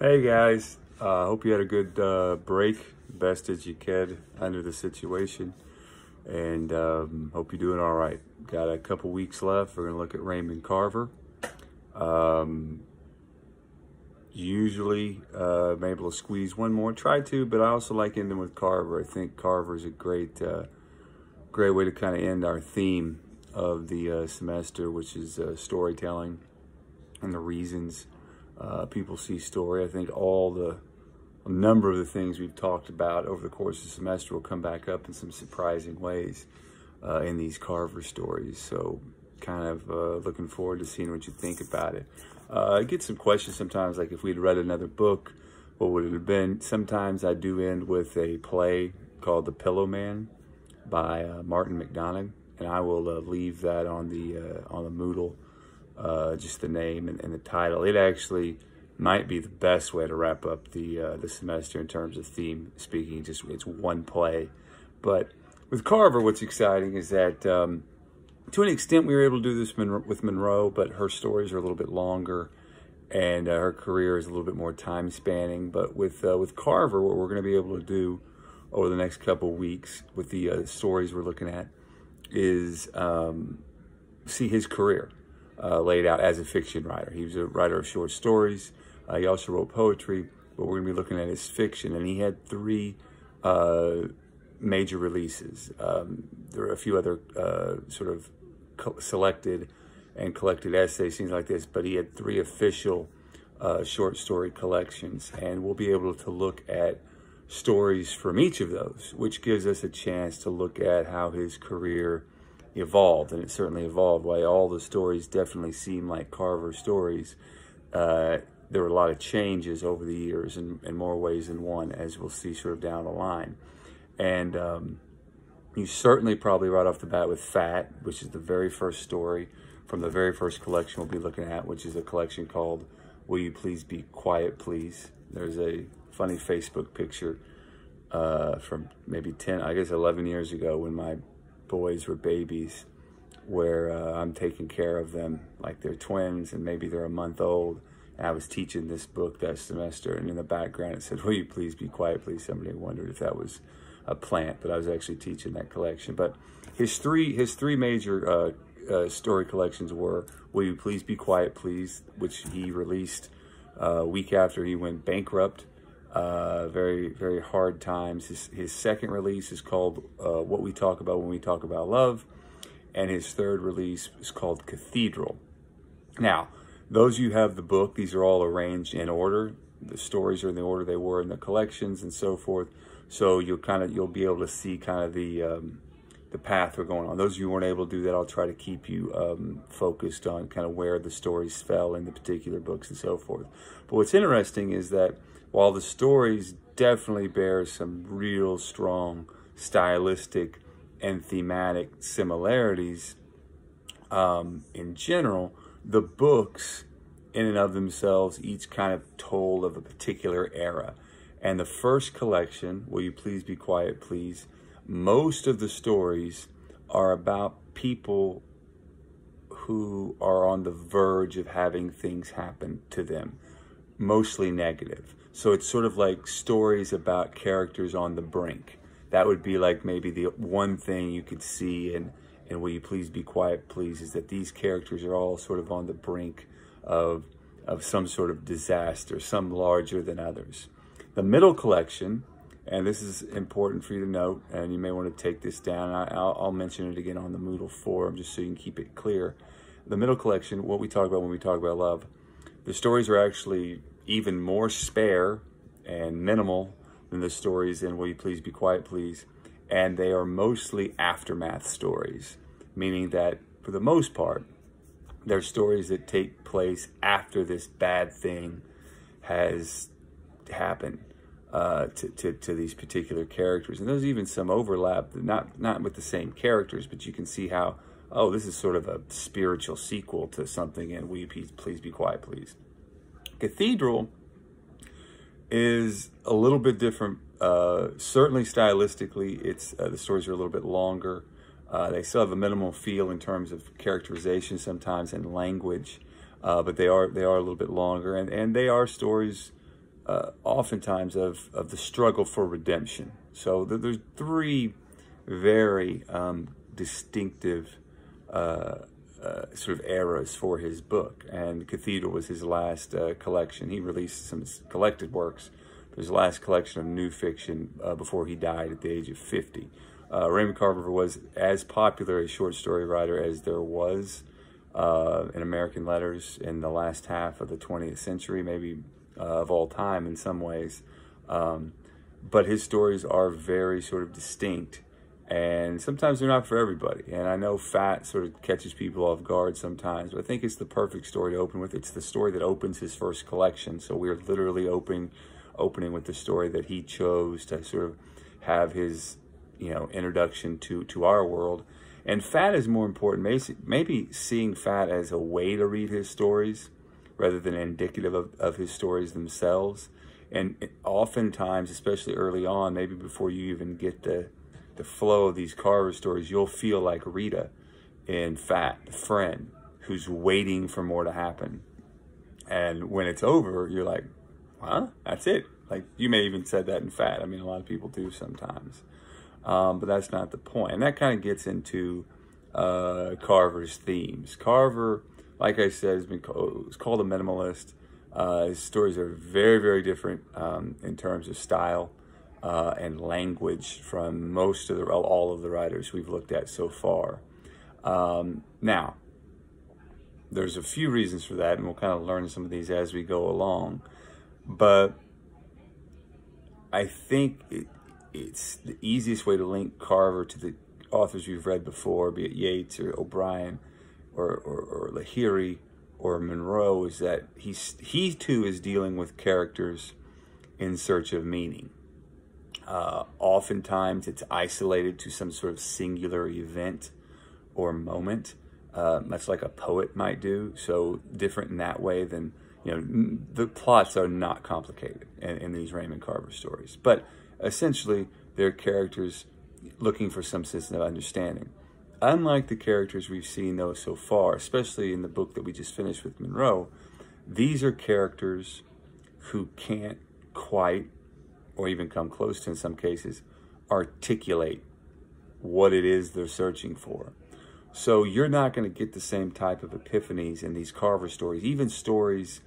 Hey guys, hope you had a good break, best as you could under the situation, and hope you're doing all right. Got a couple weeks left. We're gonna look at Raymond Carver. Um, Usually, I'm able to squeeze one more. Try to, but I also like ending with Carver. I think Carver is a great way to kind of end our theme of the semester, which is storytelling and the reasons people see story. I think a number of the things we've talked about over the course of the semester will come back up in some surprising ways in these Carver stories. So kind of looking forward to seeing what you think about it. I get some questions sometimes, like if we'd read another book, what would it have been? Sometimes I do end with a play called The Pillow Man by Martin McDonagh, and I will leave that on the Moodle, just the name and the title. It actually might be the best way to wrap up the semester in terms of theme speaking. Just it's one play, but with Carver, what's exciting is that to an extent we were able to do this with Monroe, but her stories are a little bit longer, and her career is a little bit more time spanning. But with Carver, what we're going to be able to do over the next couple weeks with the stories we're looking at is see his career laid out as a fiction writer. He was a writer of short stories. He also wrote poetry, but we're going to be looking at his fiction. And he had three major releases. There are a few other sort of selected and collected essays, things like this, but he had three official short story collections. And we'll be able to look at stories from each of those, which gives us a chance to look at how his career evolved. And it certainly evolved. While all the stories definitely seem like Carver stories, there were a lot of changes over the years in more ways than one, as we'll see sort of down the line. And you certainly probably right off the bat with Fat, which is the very first story from the very first collection we'll be looking at, which is a collection called Will You Please Be Quiet, Please? There's a funny Facebook picture from maybe 11 years ago when my boys were babies, where I'm taking care of them like they're twins and maybe they're a month old. And I was teaching this book that semester, and in the background it said, "Will you please be quiet, please?" Somebody wondered if that was a plant, but I was actually teaching that collection. But his three major story collections were Will You Please Be Quiet, Please, which he released a week after he went bankrupt. Very, very hard times. His second release is called What We Talk About When We Talk About Love, and his third release is called Cathedral. Now, those of you who have the book, these are all arranged in order. The stories are in the order they were in the collections and so forth. So you'll be able to see kind of the path we're going on. Those of you who weren't able to do that, I'll try to keep you focused on kind of where the stories fell in the particular books and so forth. But what's interesting is that while the stories definitely bear some real strong stylistic and thematic similarities, in general, the books in and of themselves each kind of told of a particular era. And the first collection, Will You Please Be Quiet, Please? Most of the stories are about people who are on the verge of having things happen to them, mostly negative. So it's sort of like stories about characters on the brink. That would be like maybe the one thing you could see in Will You Please Be Quiet, Please, is that these characters are all sort of on the brink of some sort of disaster, some larger than others. The middle collection, and this is important for you to note, and you may want to take this down. I'll mention it again on the Moodle forum just so you can keep it clear. The middle collection, What We Talk About When We Talk About Love, the stories are actually even more spare and minimal than the stories in Will You Please Be Quiet, Please? And they are mostly aftermath stories, meaning that for the most part, they're stories that take place after this bad thing has happened to these particular characters. And there's even some overlap, not with the same characters, but you can see how, oh, this is sort of a spiritual sequel to something in Will You Please Be Quiet, Please? Cathedral is a little bit different. Certainly stylistically, it's the stories are a little bit longer. They still have a minimal feel in terms of characterization sometimes and language, but they are a little bit longer, and they are stories oftentimes of the struggle for redemption. So there's three very distinctive sort of eras for his book, and Cathedral was his last collection. He released some collected works, but his last collection of new fiction before he died at the age of 50. Raymond Carver was as popular a short story writer as there was in American letters in the last half of the 20th century, maybe of all time in some ways. But his stories are very sort of distinct, and sometimes they're not for everybody. And I know Fat sort of catches people off guard sometimes, but I think it's the perfect story to open with. It's the story that opens his first collection. So we're literally opening with the story that he chose to sort of have his, introduction to our world. And Fat is more important, maybe seeing Fat as a way to read his stories rather than indicative of his stories themselves. And oftentimes, especially early on, maybe before you even get the flow of these Carver stories, you'll feel like Rita in Fat, the friend, who's waiting for more to happen. And when it's over, you're like, huh? That's it. Like, you may even said that in Fat. I mean, a lot of people do sometimes. But that's not the point. And that kind of gets into Carver's themes. Carver, like I said, is called a minimalist. His stories are very, very different in terms of style and language from all of the writers we've looked at so far. Now, there's a few reasons for that, and we'll kind of learn some of these as we go along. But I think it's the easiest way to link Carver to the authors we've read before, be it Yates or O'Brien or Lahiri or Monroe, is that he too is dealing with characters in search of meaning. Oftentimes it's isolated to some sort of singular event or moment, much like a poet might do. So different in that way than, the plots are not complicated in these Raymond Carver stories. But essentially, they're characters looking for some sense of understanding. Unlike the characters we've seen, though, so far, especially in the book that we just finished with Monroe, these are characters who can't quite, or even come close to in some cases, articulate what it is they're searching for. So you're not going to get the same type of epiphanies in these Carver stories, even stories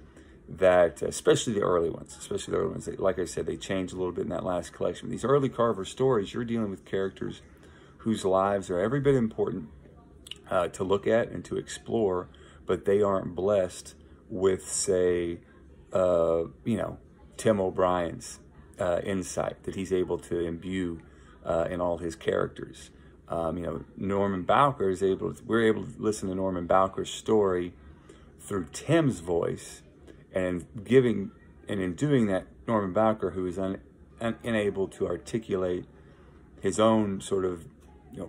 that, especially the early ones, that, like I said, they changed a little bit in that last collection. These early Carver stories, you're dealing with characters whose lives are every bit important to look at and to explore, but they aren't blessed with, say, Tim O'Brien's insight that he's able to imbue in all his characters. Norman Bowker we're able to listen to Norman Bowker's story through Tim's voice, and in doing that, Norman Bowker, who is unable to articulate his own sort of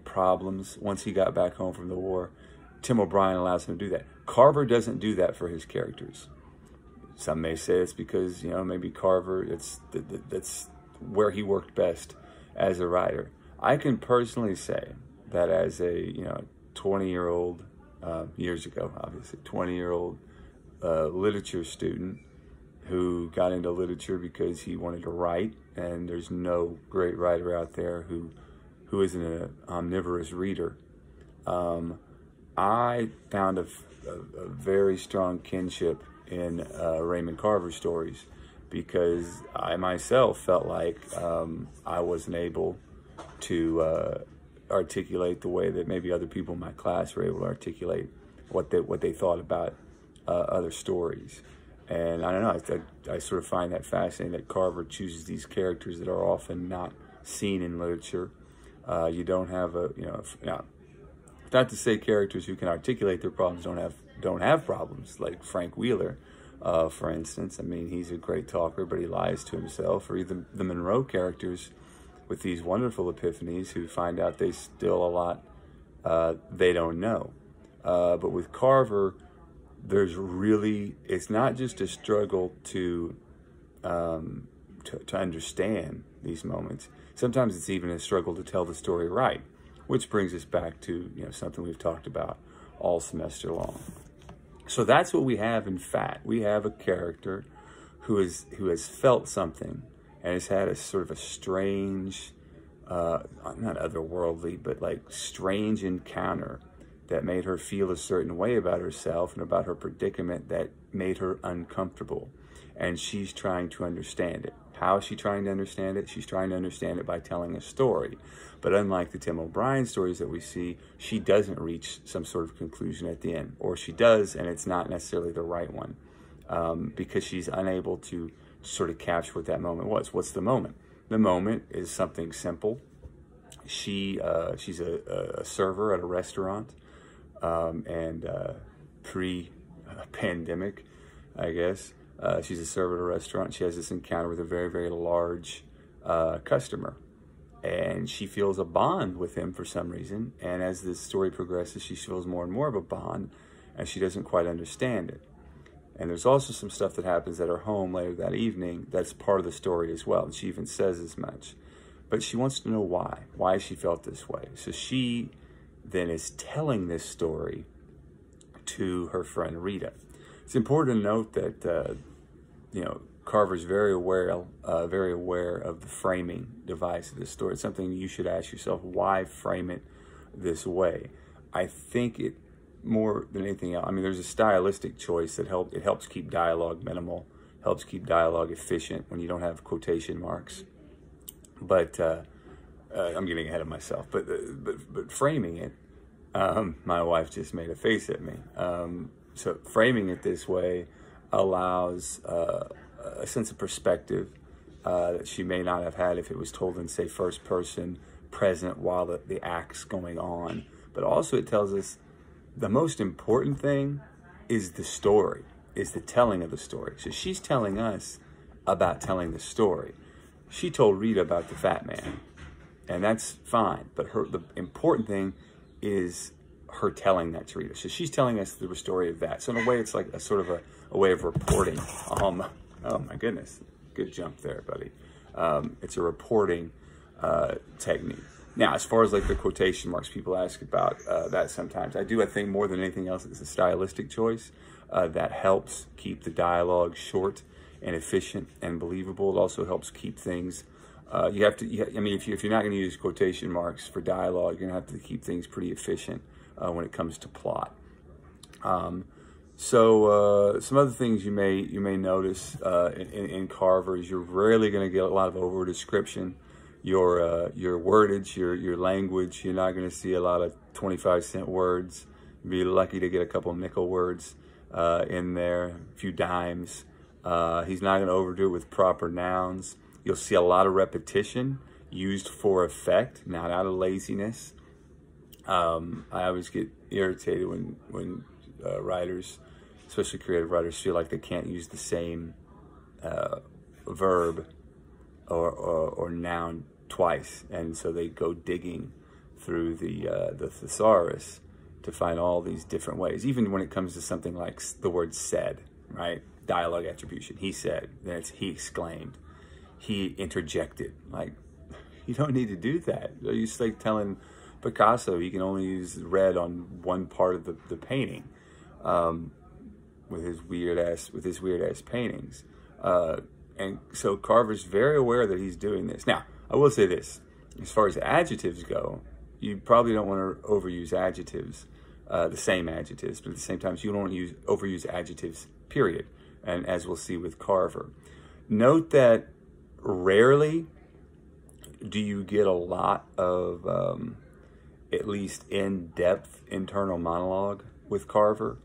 problems once he got back home from the war, Tim O'Brien allows him to do that. Carver doesn't do that for his characters. Some may say it's because maybe Carver, that's where he worked best as a writer. I can personally say that as a 20-year-old years ago, obviously 20-year-old literature student who got into literature because he wanted to write, and there's no great writer out there who isn't an omnivorous reader. I found a very strong kinship in Raymond Carver stories because I myself felt like I wasn't able to articulate the way that maybe other people in my class were able to articulate what they thought about other stories. And I don't know, I sort of find that fascinating that Carver chooses these characters that are often not seen in literature. You don't have not to say characters who can articulate their problems don't have problems, like Frank Wheeler, for instance. I mean, he's a great talker, but he lies to himself. Or even the Monroe characters with these wonderful epiphanies who find out there's still a lot they don't know. But with Carver, it's not just a struggle to understand these moments. Sometimes it's even a struggle to tell the story right, which brings us back to something we've talked about all semester long. So that's what we have in Fat. We have a character who has felt something and has had a sort of a strange, not otherworldly, but like strange encounter that made her feel a certain way about herself and about her predicament that made her uncomfortable. And she's trying to understand it. How is she trying to understand it? She's trying to understand it by telling a story. But unlike the Tim O'Brien stories that we see, she doesn't reach some sort of conclusion at the end. Or she does, and it's not necessarily the right one, because she's unable to sort of capture what that moment was. What's the moment? The moment is something simple. She's a server at a restaurant, and pre-pandemic, I guess. She's a server at a restaurant. She has this encounter with a very, very large customer. And she feels a bond with him for some reason. And as this story progresses, she feels more and more of a bond, and she doesn't quite understand it. And there's also some stuff that happens at her home later that evening that's part of the story as well. And she even says as much. But she wants to know why she felt this way. So she then is telling this story to her friend Rita. It's important to note that, Carver's very aware of the framing device of this story. It's something you should ask yourself, why frame it this way? I think it, more than anything else, I mean, there's a stylistic choice that helps keep dialogue minimal, helps keep dialogue efficient when you don't have quotation marks. But I'm getting ahead of myself. But framing it, my wife just made a face at me. So framing it this way allows a sense of perspective that she may not have had if it was told in, say, first person, present while the act's going on. But also it tells us the most important thing is the story, is the telling of the story. So she's telling us about telling the story. She told Rita about the fat man, and that's fine. But the important thing is her telling that to Rita. So she's telling us the story of that. So in a way, it's like a sort of a way of reporting. Oh my goodness, good jump there, buddy. It's a reporting technique. Now, as far as like the quotation marks, people ask about that sometimes. I think more than anything else, it's a stylistic choice that helps keep the dialogue short and efficient and believable. It also helps keep things. I mean, if you're not going to use quotation marks for dialogue, you're going to have to keep things pretty efficient when it comes to plot. So some other things you may notice in Carver is you're rarely going to get a lot of over description. Your wordage, your language, you're not going to see a lot of 25-cent words. You'd be lucky to get a couple nickel words in there, a few dimes. He's not going to overdo it with proper nouns. You'll see a lot of repetition used for effect, not out of laziness. I always get irritated when writers, especially creative writers, feel like they can't use the same verb or noun twice, and so they go digging through the thesaurus to find all these different ways. Even when it comes to something like the word "said," right? Dialogue attribution. He said. Then it's he exclaimed. He interjected. Like, you don't need to do that. You're just like telling Picasso he can only use red on one part of the painting, with his weird ass paintings. And so Carver's very aware that he's doing this. Now, I will say this, as far as adjectives go, you probably don't want to overuse adjectives, the same adjectives, but at the same time, you don't want to overuse adjectives, period. And as we'll see with Carver. Note that rarely do you get a lot of, at least in-depth internal monologue with Carver.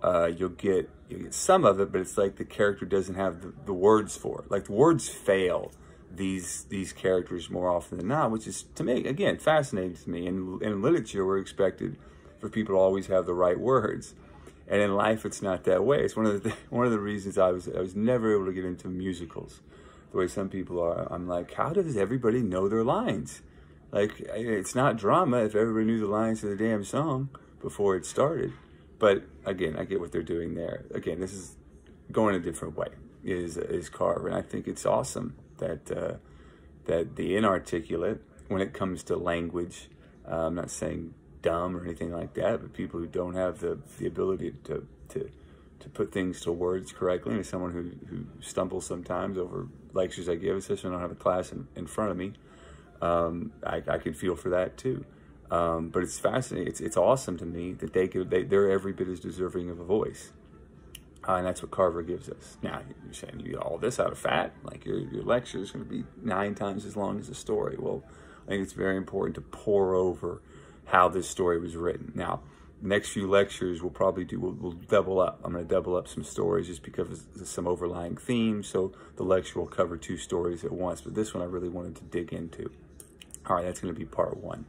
You'll get some of it, but it's like the character doesn't have the words for it. Like, the words fail these characters more often than not, which is, to me, again, fascinating to me. In literature, we're expected for people to always have the right words, and in life, it's not that way. It's one of the reasons I was never able to get into musicals the way some people are. I'm like, how does everybody know their lines? Like, it's not drama if everybody knew the lines to the damn song before it started. But again, I get what they're doing there. Again, this is going a different way, is Carver. And I think it's awesome that the inarticulate, when it comes to language, I'm not saying dumb or anything like that, but people who don't have the ability to put things to words correctly. And as someone who stumbles sometimes over lectures I give, especially when I don't have a class in front of me, I can feel for that too. But it's fascinating. It's awesome to me that they're every bit as deserving of a voice. And that's what Carver gives us. Now, you're saying you get all this out of fat? Like your lecture is going to be 9 times as long as the story. Well, I think it's very important to pour over how this story was written. Now, next few lectures we'll double up. I'm going to double up some stories just because of some overlying themes. So the lecture will cover 2 stories at once. But this one I really wanted to dig into. All right, that's going to be part 1.